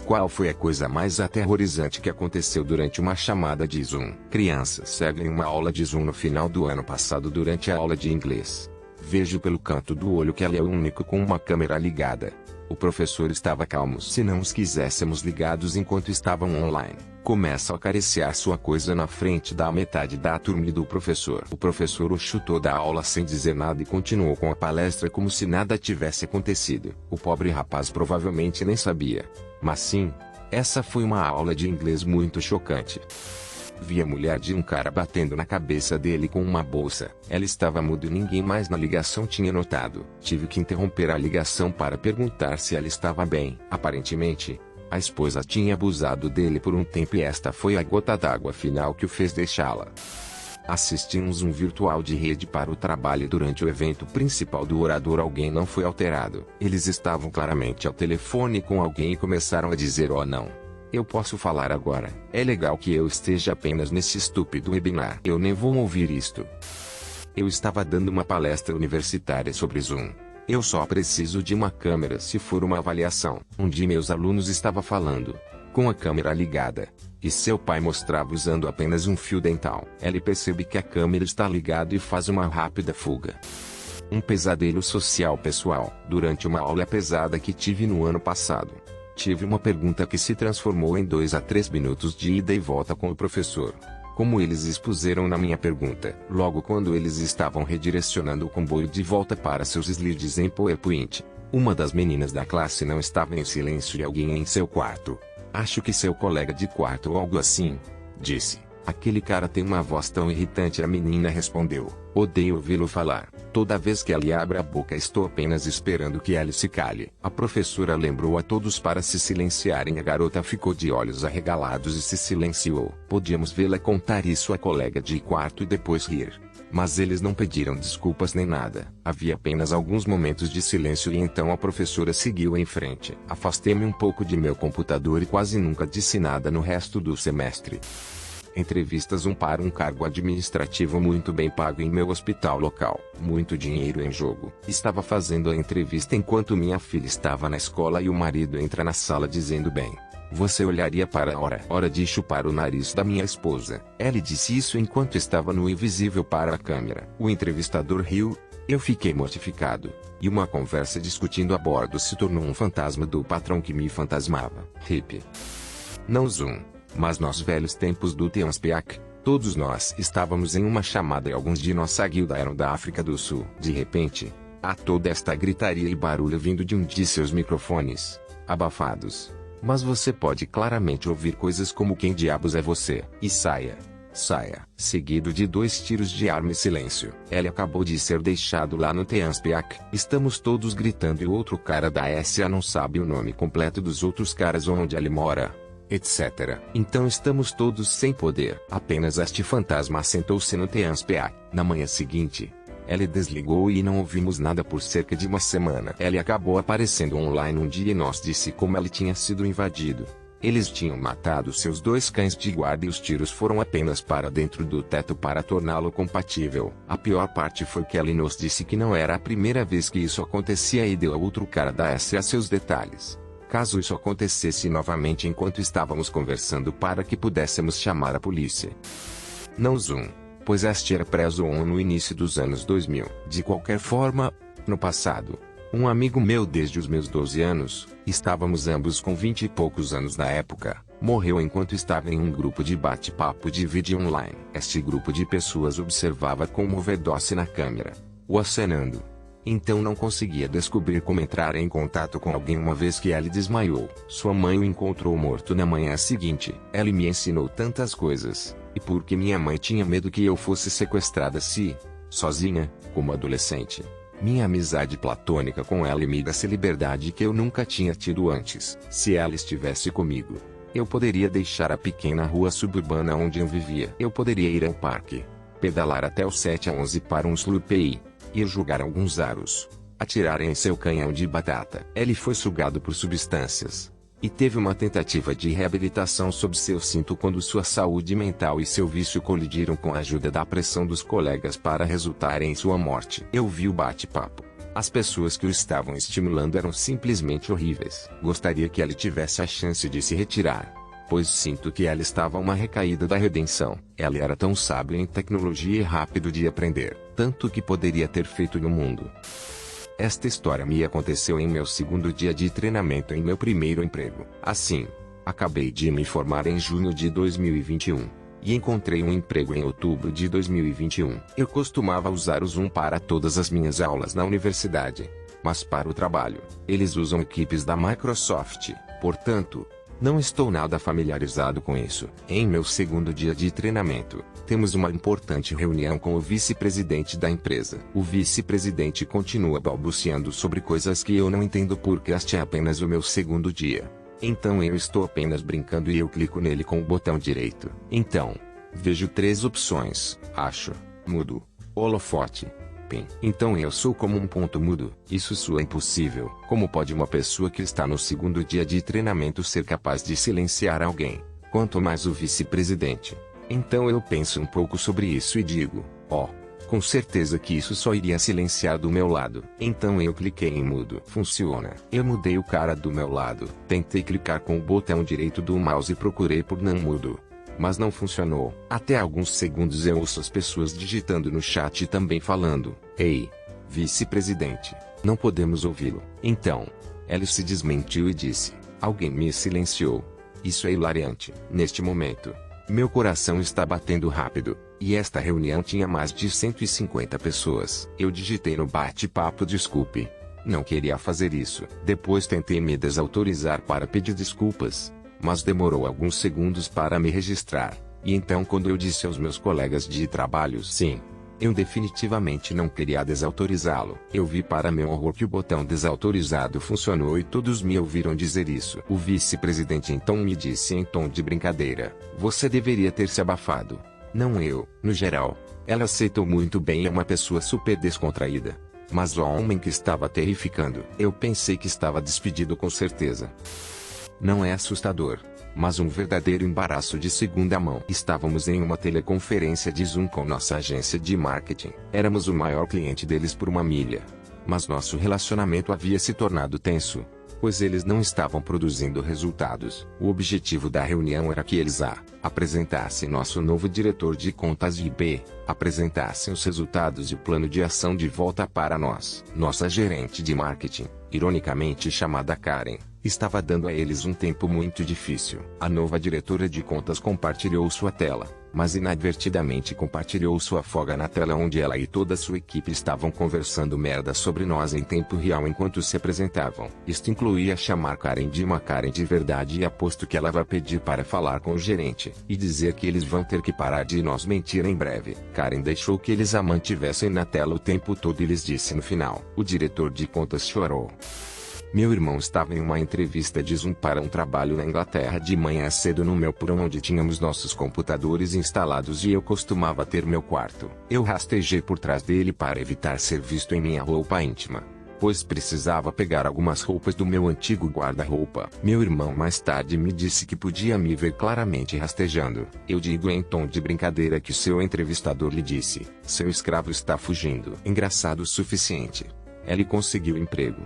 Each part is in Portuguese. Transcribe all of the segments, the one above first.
Qual foi a coisa mais aterrorizante que aconteceu durante uma chamada de Zoom? Crianças seguem uma aula de Zoom no final do ano passado durante a aula de inglês. Vejo pelo canto do olho que ela é o único com uma câmera ligada. O professor estava calmo se não os quiséssemos ligados enquanto estavam online. Começa a acariciar sua coisa na frente da metade da turma e do professor. O professor o chutou da aula sem dizer nada e continuou com a palestra como se nada tivesse acontecido. O pobre rapaz provavelmente nem sabia. Mas sim, essa foi uma aula de inglês muito chocante. Vi a mulher de um cara batendo na cabeça dele com uma bolsa. Ela estava muda e ninguém mais na ligação tinha notado. Tive que interromper a ligação para perguntar se ela estava bem. Aparentemente, a esposa tinha abusado dele por um tempo e esta foi a gota d'água final que o fez deixá-la. Assistimos um virtual de rede para o trabalho durante o evento principal do orador. Alguém não foi alterado. Eles estavam claramente ao telefone com alguém e começaram a dizer: "Oh não. Eu posso falar agora. É legal que eu esteja apenas nesse estúpido webinar. Eu nem vou ouvir isto. Eu estava dando uma palestra universitária sobre Zoom. Eu só preciso de uma câmera se for uma avaliação. Um de meus alunos estava falando, com a câmera ligada, e seu pai mostrava usando apenas um fio dental. Ele percebe que a câmera está ligada e faz uma rápida fuga. Um pesadelo social pessoal. Durante uma aula pesada que tive no ano passado, tive uma pergunta que se transformou em 2 a 3 minutos de ida e volta com o professor. Como eles expuseram na minha pergunta, logo quando eles estavam redirecionando o comboio de volta para seus slides em PowerPoint, uma das meninas da classe não estava em silêncio e alguém em seu quarto, acho que seu colega de quarto ou algo assim, disse: "Aquele cara tem uma voz tão irritante." A menina respondeu: "Odeio ouvi-lo falar. Toda vez que ele abre a boca estou apenas esperando que ele se cale." A professora lembrou a todos para se silenciarem. A garota ficou de olhos arregalados e se silenciou. Podíamos vê-la contar isso à colega de quarto e depois rir. Mas eles não pediram desculpas nem nada. Havia apenas alguns momentos de silêncio e então a professora seguiu em frente. Afastei-me um pouco de meu computador e quase nunca disse nada no resto do semestre. Entrevistas para um cargo administrativo muito bem pago em meu hospital local. Muito dinheiro em jogo. Estava fazendo a entrevista enquanto minha filha estava na escola e o marido entra na sala dizendo: "Bem, você olharia para a hora de chupar o nariz da minha esposa." Ele disse isso enquanto estava no invisível para a câmera. O entrevistador riu. Eu fiquei mortificado. E uma conversa discutindo a bordo se tornou um fantasma do patrão que me fantasmava. Hip. Não Zoom, mas nos velhos tempos do TeamSpeak, todos nós estávamos em uma chamada e alguns de nossa guilda eram da África do Sul. De repente, há toda esta gritaria e barulho vindo de um de seus microfones, abafados. Mas você pode claramente ouvir coisas como: "Quem diabos é você?" e "Saia, saia", seguido de 2 tiros de arma e silêncio. Ele acabou de ser deixado lá no TeamSpeak. Estamos todos gritando e o outro cara da SA não sabe o nome completo dos outros caras ou onde ele mora, etc. Então estamos todos sem poder. Apenas este fantasma assentou-se no TeamSpeak. Na manhã seguinte, ele desligou e não ouvimos nada por cerca de uma semana. Ele acabou aparecendo online um dia e nos disse como ele tinha sido invadido. Eles tinham matado seus 2 cães de guarda e os tiros foram apenas para dentro do teto para torná-lo compatível. A pior parte foi que ele nos disse que não era a primeira vez que isso acontecia e deu a outro cara da SA seus detalhes. Caso isso acontecesse novamente enquanto estávamos conversando para que pudéssemos chamar a polícia. Não Zoom, pois este era pré-Zoom no início dos anos 2000. De qualquer forma, no passado, um amigo meu desde os meus 12 anos, estávamos ambos com 20 e poucos anos na época, morreu enquanto estava em um grupo de bate-papo de vídeo online. Este grupo de pessoas observava com uma overdose na câmera, o acenando. Então não conseguia descobrir como entrar em contato com alguém uma vez que ele desmaiou. Sua mãe o encontrou morto na manhã seguinte. Ele me ensinou tantas coisas, e porque minha mãe tinha medo que eu fosse sequestrada sozinha, como adolescente. Minha amizade platônica com ela me dá essa liberdade que eu nunca tinha tido antes. Se ela estivesse comigo, eu poderia deixar a pequena rua suburbana onde eu vivia. Eu poderia ir ao parque, pedalar até o 7 a 11 para um sloopy, ir jogar alguns aros, atirar em seu canhão de batata. Ele foi sugado por substâncias, e teve uma tentativa de reabilitação sob seu cinto quando sua saúde mental e seu vício colidiram com a ajuda da pressão dos colegas para resultar em sua morte. Eu vi o bate-papo, As pessoas que o estavam estimulando eram simplesmente horríveis. Gostaria que ela tivesse a chance de se retirar, pois sinto que ela estava uma recaída da redenção. Ela era tão sábia em tecnologia e rápido de aprender, tanto que poderia ter feito no mundo. Esta história me aconteceu em meu segundo dia de treinamento em meu primeiro emprego. Assim, acabei de me formar em junho de 2021. E encontrei um emprego em outubro de 2021. Eu costumava usar o Zoom para todas as minhas aulas na universidade, mas para o trabalho, eles usam equipes da Microsoft, portanto, não estou nada familiarizado com isso. Em meu segundo dia de treinamento, temos uma importante reunião com o vice-presidente da empresa. O vice-presidente continua balbuciando sobre coisas que eu não entendo porque este é apenas o meu segundo dia. Então eu estou apenas brincando e eu clico nele com o botão direito. Então, vejo 3 opções: acho, mudo, holofote, pin. Então eu sou como um ponto mudo. Isso soa impossível. Como pode uma pessoa que está no segundo dia de treinamento ser capaz de silenciar alguém? Quanto mais o vice-presidente. Então eu penso um pouco sobre isso e digo, com certeza que isso só iria silenciar do meu lado. Então eu cliquei em mudo. Funciona. Eu mudei o cara do meu lado. Tentei clicar com o botão direito do mouse e procurei por não mudo, mas não funcionou. Até alguns segundos eu ouço as pessoas digitando no chat e também falando, ei, vice-presidente, não podemos ouvi-lo. Então, ela se desmentiu e disse, alguém me silenciou. Isso é hilariante. Neste momento, meu coração está batendo rápido. E esta reunião tinha mais de 150 pessoas. Eu digitei no bate-papo desculpe. Não queria fazer isso. Depois tentei me desautorizar para pedir desculpas, mas demorou alguns segundos para me registrar. E então quando eu disse aos meus colegas de trabalho sim, eu definitivamente não queria desautorizá-lo. Eu vi para meu horror que o botão desautorizado funcionou e todos me ouviram dizer isso. O vice-presidente então me disse em tom de brincadeira, você deveria ter se abafado. Não eu. No geral, ela aceitou muito bem e é uma pessoa super descontraída. Mas o homem que estava terrificando. Eu pensei que estava despedido com certeza. Não é assustador, mas um verdadeiro embaraço de segunda mão. Estávamos em uma teleconferência de Zoom com nossa agência de marketing. Éramos o maior cliente deles por uma milha. Mas nosso relacionamento havia se tornado tenso, pois eles não estavam produzindo resultados. O objetivo da reunião era que eles apresentassem nosso novo diretor de contas e apresentassem os resultados e o plano de ação de volta para nós. Nossa gerente de marketing, ironicamente chamada Karen, estava dando a eles um tempo muito difícil. A nova diretora de contas compartilhou sua tela, mas inadvertidamente compartilhou sua folga na tela onde ela e toda sua equipe estavam conversando merda sobre nós em tempo real enquanto se apresentavam. Isto incluía chamar Karen de uma Karen de verdade e aposto que ela vai pedir para falar com o gerente e dizer que eles vão ter que parar de nos mentir em breve. Karen deixou que eles a mantivessem na tela o tempo todo e lhes disse no final. O diretor de contas chorou. Meu irmão estava em uma entrevista de Zoom para um trabalho na Inglaterra de manhã cedo no meu porão onde tínhamos nossos computadores instalados e eu costumava ter meu quarto. Eu rastejei por trás dele para evitar ser visto em minha roupa íntima, pois precisava pegar algumas roupas do meu antigo guarda-roupa. Meu irmão mais tarde me disse que podia me ver claramente rastejando. Eu digo em tom de brincadeira que seu entrevistador lhe disse, seu escravo está fugindo. Engraçado o suficiente. Ele conseguiu emprego.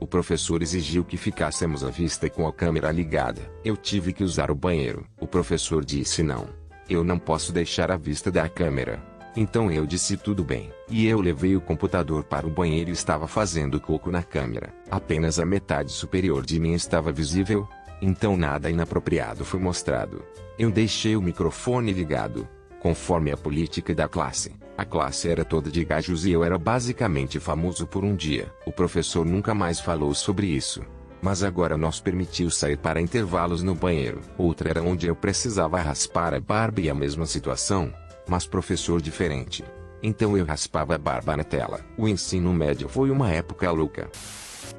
O professor exigiu que ficássemos à vista com a câmera ligada. Eu tive que usar o banheiro. O professor disse não. Eu não posso deixar a vista da câmera. Então eu disse tudo bem. E eu levei o computador para o banheiro e estava fazendo cocô na câmera. Apenas a metade superior de mim estava visível. Então nada inapropriado foi mostrado. Eu deixei o microfone ligado. Conforme a política da classe, a classe era toda de gajos e eu era basicamente famoso por um dia. O professor nunca mais falou sobre isso. Mas agora nos permitiu sair para intervalos no banheiro. Outra era onde eu precisava raspar a barba e a mesma situação, mas professor diferente. Então eu raspava a barba na tela. O ensino médio foi uma época louca.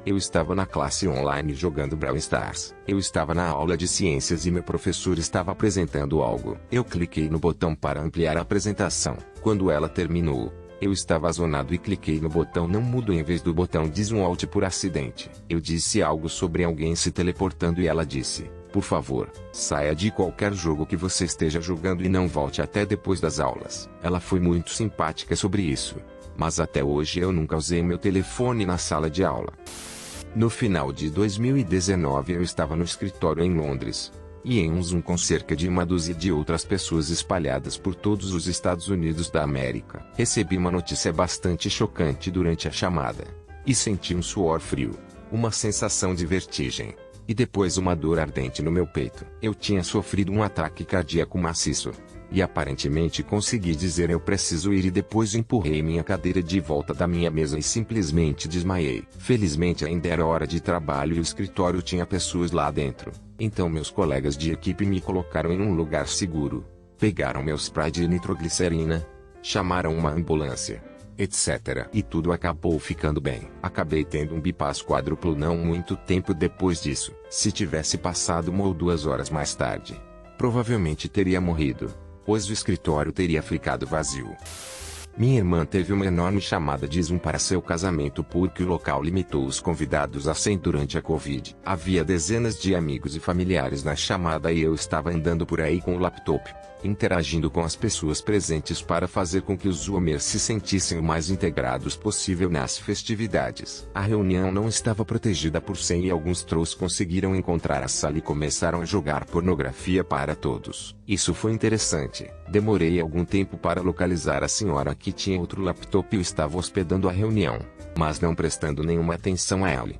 Eu estava na classe online jogando Brawl Stars. Eu estava na aula de ciências e meu professor estava apresentando algo. Eu cliquei no botão para ampliar a apresentação. Quando ela terminou, eu estava zonado e cliquei no botão não mudo em vez do botão de zoom out por acidente. Eu disse algo sobre alguém se teleportando e ela disse, por favor, saia de qualquer jogo que você esteja jogando e não volte até depois das aulas. Ela foi muito simpática sobre isso. Mas até hoje eu nunca usei meu telefone na sala de aula. No final de 2019 eu estava no escritório em Londres. E em um Zoom com cerca de uma dúzia de outras pessoas espalhadas por todos os Estados Unidos da América. Recebi uma notícia bastante chocante durante a chamada. E senti um suor frio, uma sensação de vertigem, e depois uma dor ardente no meu peito. Eu tinha sofrido um ataque cardíaco maciço. E aparentemente consegui dizer eu preciso ir e depois empurrei minha cadeira de volta da minha mesa e simplesmente desmaiei. Felizmente ainda era hora de trabalho e o escritório tinha pessoas lá dentro. Então meus colegas de equipe me colocaram em um lugar seguro. Pegaram meu spray de nitroglicerina. Chamaram uma ambulância, etc. E tudo acabou ficando bem. Acabei tendo um bypass quádruplo não muito tempo depois disso. Se tivesse passado 1 ou 2 horas mais tarde, provavelmente teria morrido, pois o escritório teria ficado vazio. Minha irmã teve uma enorme chamada de Zoom para seu casamento porque o local limitou os convidados a 100 durante a Covid. Havia dezenas de amigos e familiares na chamada e eu estava andando por aí com o laptop, interagindo com as pessoas presentes para fazer com que os Zoomers se sentissem o mais integrados possível nas festividades. A reunião não estava protegida por senha e alguns trolls conseguiram encontrar a sala e começaram a jogar pornografia para todos. Isso foi interessante. Demorei algum tempo para localizar a senhora que tinha outro laptop e estava hospedando a reunião, mas não prestando nenhuma atenção a ela.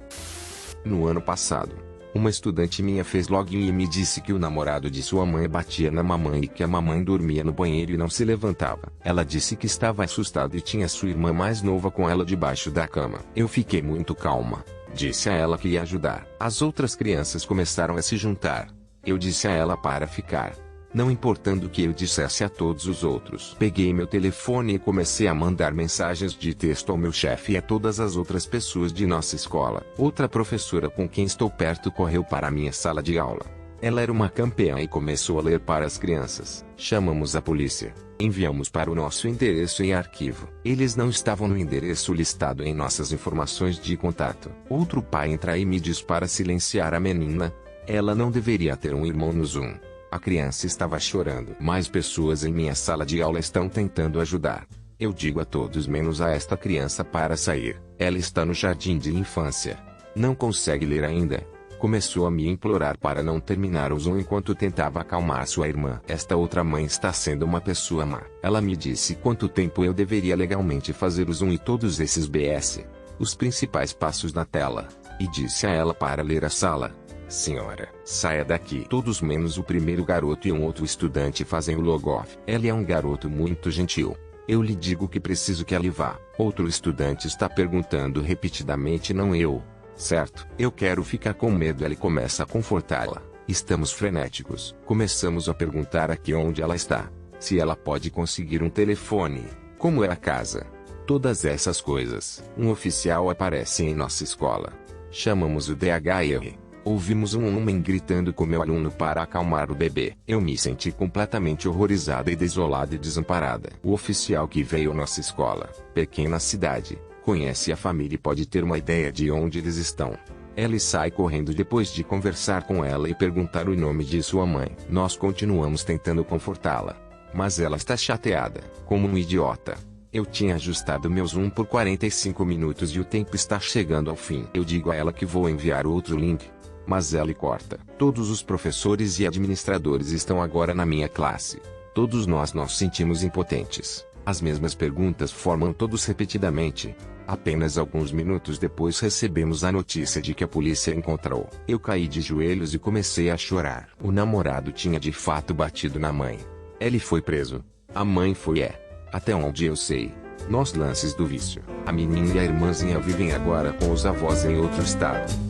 No ano passado, uma estudante minha fez login e me disse que o namorado de sua mãe batia na mamãe e que a mamãe dormia no banheiro e não se levantava. Ela disse que estava assustada e tinha sua irmã mais nova com ela debaixo da cama. Eu fiquei muito calma. Disse a ela que ia ajudar. As outras crianças começaram a se juntar. Eu disse a ela para ficar, não importando o que eu dissesse a todos os outros. Peguei meu telefone e comecei a mandar mensagens de texto ao meu chefe e a todas as outras pessoas de nossa escola. Outra professora com quem estou perto correu para a minha sala de aula. Ela era uma campeã e começou a ler para as crianças. Chamamos a polícia. Enviamos para o nosso endereço em arquivo. Eles não estavam no endereço listado em nossas informações de contato. Outro pai entra e me diz para silenciar a menina. Ela não deveria ter um irmão no Zoom. A criança estava chorando. Mais pessoas em minha sala de aula estão tentando ajudar. Eu digo a todos menos a esta criança para sair. Ela está no jardim de infância. Não consegue ler ainda. Começou a me implorar para não terminar o Zoom enquanto tentava acalmar sua irmã. Esta outra mãe está sendo uma pessoa má. Ela me disse quanto tempo eu deveria legalmente fazer o Zoom e todos esses BS. Os principais passos na tela. E disse a ela para ler a sala. Senhora, saia daqui. Todos menos o primeiro garoto e um outro estudante fazem o log-off. Ele é um garoto muito gentil. Eu lhe digo que preciso que ele vá. Outro estudante está perguntando repetidamente não eu. Certo? Eu quero ficar com medo. Ele começa a confortá-la. Estamos frenéticos. Começamos a perguntar aqui onde ela está. Se ela pode conseguir um telefone. Como é a casa. Todas essas coisas. Um oficial aparece em nossa escola. Chamamos o DHR. Ouvimos um homem gritando com meu aluno para acalmar o bebê. Eu me senti completamente horrorizada e desolada e desamparada. O oficial que veio à nossa escola, pequena cidade, conhece a família e pode ter uma ideia de onde eles estão. Ela sai correndo depois de conversar com ela e perguntar o nome de sua mãe. Nós continuamos tentando confortá-la, mas ela está chateada, como um idiota. Eu tinha ajustado meu Zoom por 45 minutos e o tempo está chegando ao fim. Eu digo a ela que vou enviar outro link. Mas ela corta. Todos os professores e administradores estão agora na minha classe. Todos nós nos sentimos impotentes. As mesmas perguntas formam todos repetidamente. Apenas alguns minutos depois recebemos a notícia de que a polícia encontrou. Eu caí de joelhos e comecei a chorar. O namorado tinha de fato batido na mãe. Ele foi preso. A mãe foi até onde eu sei, nos lances do vício. A menina e a irmãzinha vivem agora com os avós em outro estado.